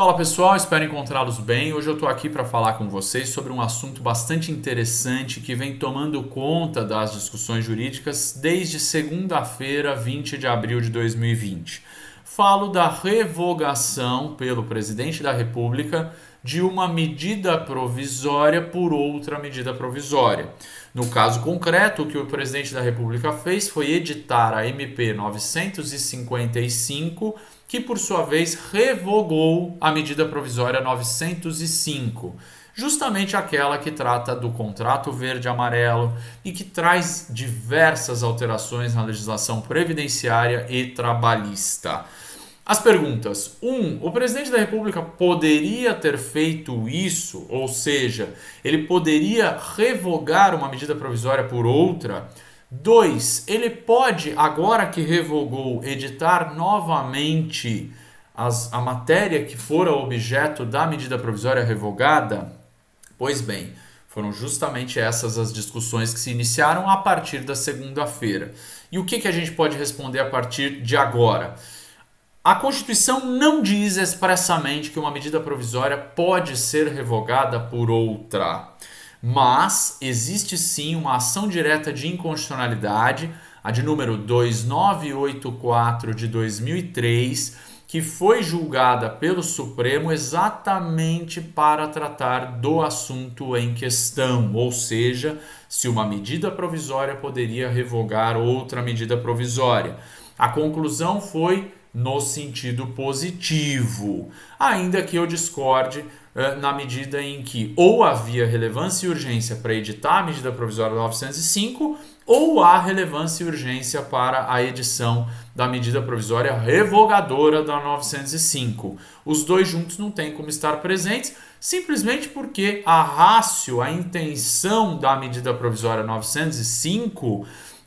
Fala pessoal, espero encontrá-los bem. Hoje eu estou aqui para falar com vocês sobre um assunto bastante interessante que vem tomando conta das discussões jurídicas desde segunda-feira, 20 de abril de 2020. Falo da revogação pelo presidente da República de uma medida provisória por outra medida provisória. No caso concreto, o que o presidente da República fez foi editar a MP 955, que por sua vez revogou a medida provisória 905, justamente aquela que trata do contrato verde-amarelo e que traz diversas alterações na legislação previdenciária e trabalhista. As perguntas. 1. O presidente da República poderia ter feito isso, ou seja, ele poderia revogar uma medida provisória por outra? 2. Ele pode, agora que revogou, editar novamente a matéria que fora objeto da medida provisória revogada? Pois bem, foram justamente essas as discussões que se iniciaram a partir da segunda-feira. E o que a gente pode responder a partir de agora? A Constituição não diz expressamente que uma medida provisória pode ser revogada por outra, mas existe sim uma ação direta de inconstitucionalidade, a de número 2984 de 2003, que foi julgada pelo Supremo exatamente para tratar do assunto em questão, ou seja, se uma medida provisória poderia revogar outra medida provisória. A conclusão foi no sentido positivo, ainda que eu discorde na medida em que ou havia relevância e urgência para editar a medida provisória 905 ou há relevância e urgência para a edição da medida provisória revogadora da 905. Os dois juntos não têm como estar presentes, simplesmente porque a ratio, a intenção da medida provisória 905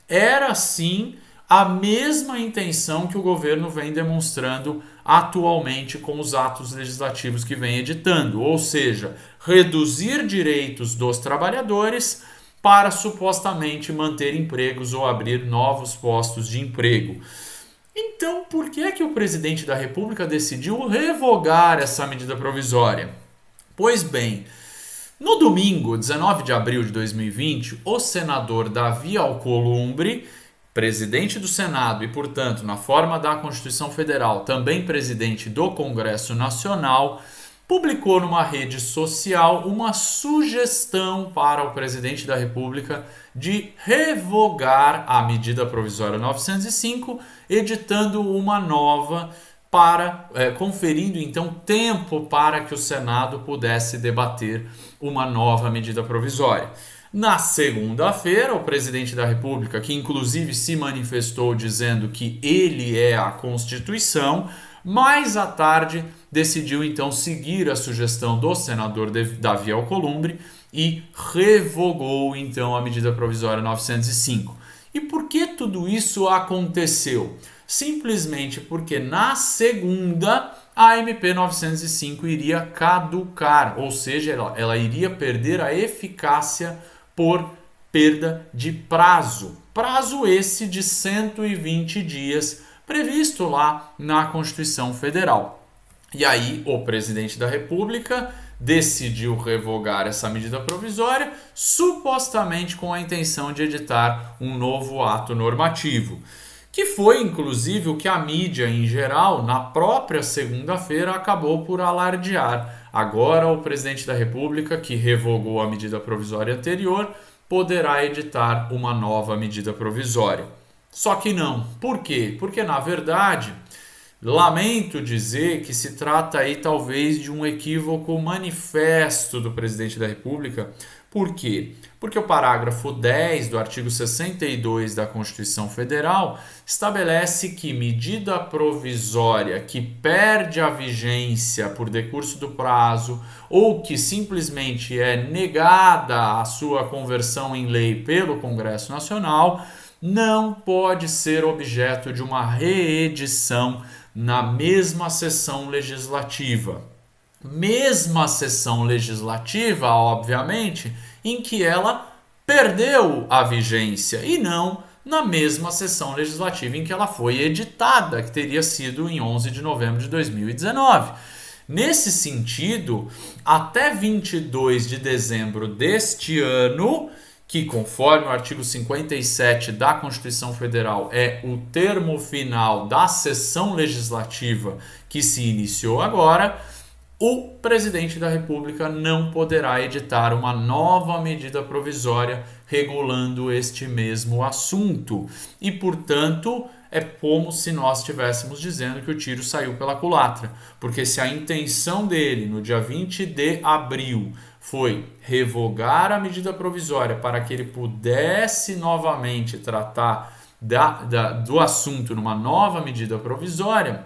era sim a mesma intenção que o governo vem demonstrando atualmente com os atos legislativos que vem editando, ou seja, reduzir direitos dos trabalhadores para supostamente manter empregos ou abrir novos postos de emprego. Então, por que é que o presidente da República decidiu revogar essa medida provisória? Pois bem, no domingo, 19 de abril de 2020, o senador Davi Alcolumbre, presidente do Senado e, portanto, na forma da Constituição Federal, também presidente do Congresso Nacional, publicou numa rede social uma sugestão para o presidente da República de revogar a medida provisória 905, editando uma nova conferindo então tempo para que o Senado pudesse debater uma nova medida provisória. Na segunda-feira, o presidente da República, que inclusive se manifestou dizendo que ele é a Constituição, mais à tarde decidiu então seguir a sugestão do senador Davi Alcolumbre e revogou então a medida provisória 905. E por que tudo isso aconteceu? Simplesmente porque na segunda a MP 905 iria caducar, ou seja, ela iria perder a eficácia por perda de prazo. Prazo esse de 120 dias, previsto lá na Constituição Federal. E aí o presidente da República decidiu revogar essa medida provisória, supostamente com a intenção de editar um novo ato normativo, que foi inclusive o que a mídia em geral, na própria segunda-feira, acabou por alardear. Agora o presidente da República, que revogou a medida provisória anterior, poderá editar uma nova medida provisória. Só que não. Por quê? Porque, na verdade, lamento dizer que se trata aí talvez de um equívoco manifesto do presidente da República. Por quê? Porque o parágrafo 10 do artigo 62 da Constituição Federal estabelece que medida provisória que perde a vigência por decurso do prazo ou que simplesmente é negada a sua conversão em lei pelo Congresso Nacional não pode ser objeto de uma reedição na mesma sessão legislativa. Mesma sessão legislativa, obviamente, em que ela perdeu a vigência e não na mesma sessão legislativa em que ela foi editada, que teria sido em 11 de novembro de 2019. Nesse sentido, até 22 de dezembro deste ano, que conforme o artigo 57 da Constituição Federal é o termo final da sessão legislativa que se iniciou agora, o presidente da República não poderá editar uma nova medida provisória regulando este mesmo assunto. E, portanto, é como se nós estivéssemos dizendo que o tiro saiu pela culatra. Porque se a intenção dele, no dia 20 de abril, foi revogar a medida provisória para que ele pudesse novamente tratar do assunto numa nova medida provisória,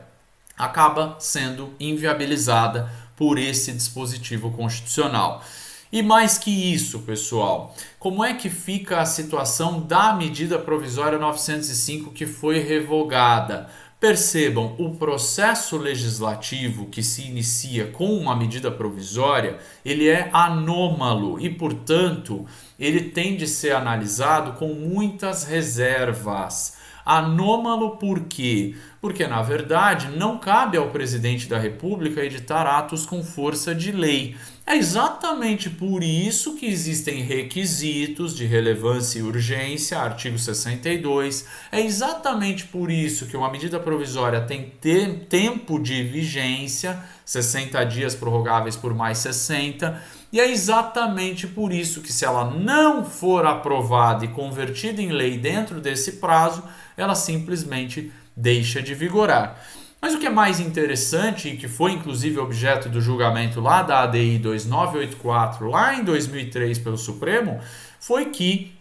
acaba sendo inviabilizada por esse dispositivo constitucional. E mais que isso, pessoal, como é que fica a situação da medida provisória 905 que foi revogada? Percebam, o processo legislativo que se inicia com uma medida provisória, ele é anômalo e, portanto, ele tem de ser analisado com muitas reservas. Anômalo por quê? Porque, na verdade, não cabe ao presidente da República editar atos com força de lei. É exatamente por isso que existem requisitos de relevância e urgência, artigo 62. É exatamente por isso que uma medida provisória tem tempo de vigência, 60 dias prorrogáveis por mais 60. E é exatamente por isso que, se ela não for aprovada e convertida em lei dentro desse prazo, ela simplesmente deixa de vigorar. Mas o que é mais interessante, e que foi inclusive objeto do julgamento lá da ADI 2984, lá em 2003 pelo Supremo, foi que,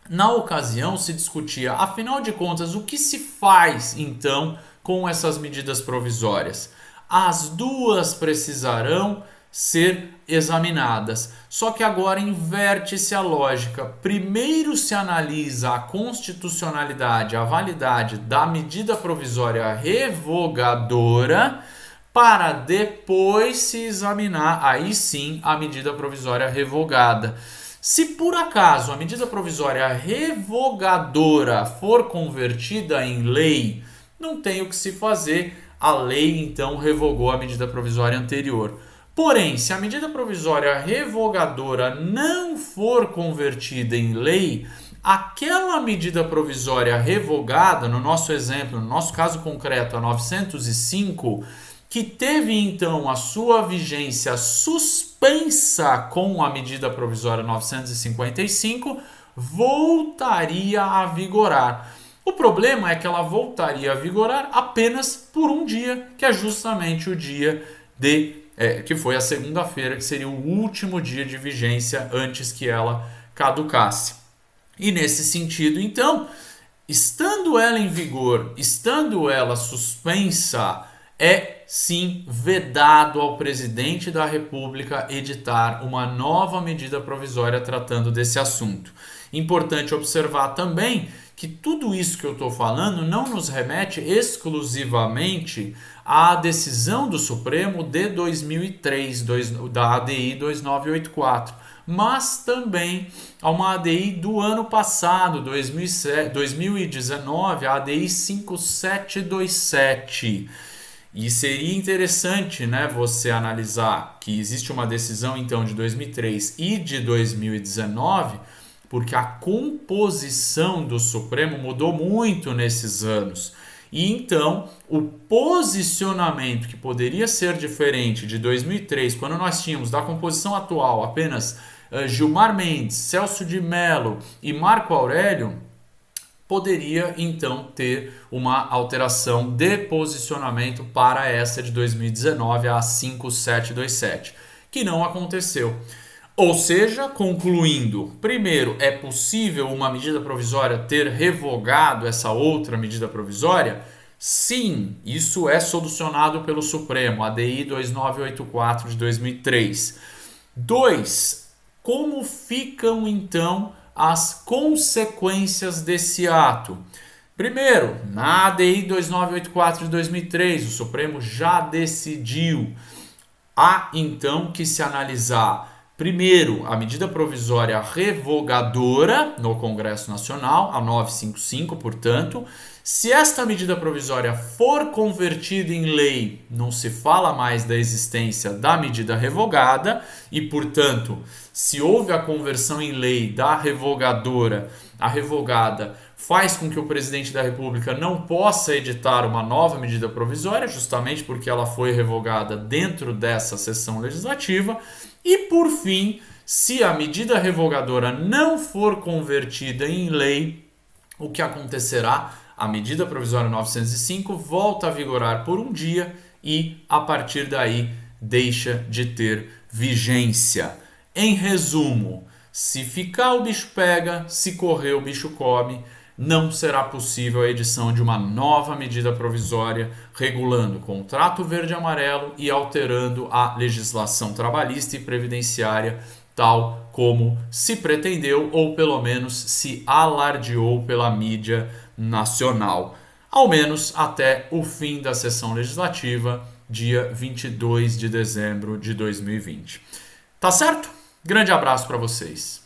na ocasião, se discutia, afinal de contas, o que se faz então com essas medidas provisórias? As duas precisarão ser examinadas. Só que agora inverte-se a lógica. Primeiro se analisa a constitucionalidade, a validade da medida provisória revogadora, para depois se examinar, aí sim, a medida provisória revogada. Se por acaso a medida provisória revogadora for convertida em lei, não tem o que se fazer. A lei, então, revogou a medida provisória anterior. Porém, se a medida provisória revogadora não for convertida em lei, aquela medida provisória revogada, no nosso exemplo, no nosso caso concreto, a 905, que teve então a sua vigência suspensa com a medida provisória 955, voltaria a vigorar. O problema é que ela voltaria a vigorar apenas por um dia, que é justamente o dia que foi a segunda-feira, que seria o último dia de vigência antes que ela caducasse. E nesse sentido, então, estando ela em vigor, estando ela suspensa, é sim vedado ao presidente da República editar uma nova medida provisória tratando desse assunto. Importante observar também que tudo isso que eu estou falando não nos remete exclusivamente à decisão do Supremo de 2003, da ADI 2984, mas também a uma ADI do ano passado, 2019, a ADI 5727. E seria interessante, né, você analisar que existe uma decisão então de 2003 e de 2019, porque a composição do Supremo mudou muito nesses anos. E então, o posicionamento que poderia ser diferente de 2003, quando nós tínhamos da composição atual apenas Gilmar Mendes, Celso de Mello e Marco Aurélio, poderia então ter uma alteração de posicionamento para essa de 2019, a 5727, que não aconteceu. Ou seja, concluindo, primeiro, é possível uma medida provisória ter revogado essa outra medida provisória? Sim, isso é solucionado pelo Supremo, ADI 2984 de 2003. 2. Como ficam então as consequências desse ato? Primeiro, na ADI 2984 de 2003, o Supremo já decidiu. Há então que se analisar primeiro, a medida provisória revogadora no Congresso Nacional, a 955, portanto. Se esta medida provisória for convertida em lei, não se fala mais da existência da medida revogada e, portanto, se houve a conversão em lei da revogadora, a revogada faz com que o presidente da República não possa editar uma nova medida provisória, justamente porque ela foi revogada dentro dessa sessão legislativa. E, por fim, se a medida revogadora não for convertida em lei, o que acontecerá? A medida provisória 905 volta a vigorar por um dia e, a partir daí, deixa de ter vigência. Em resumo, se ficar o bicho pega, se correr o bicho come, não será possível a edição de uma nova medida provisória regulando o contrato verde-amarelo e alterando a legislação trabalhista e previdenciária, tal como se pretendeu ou pelo menos se alardeou pela mídia nacional, ao menos até o fim da sessão legislativa, dia 22 de dezembro de 2020. Tá certo? Grande abraço para vocês.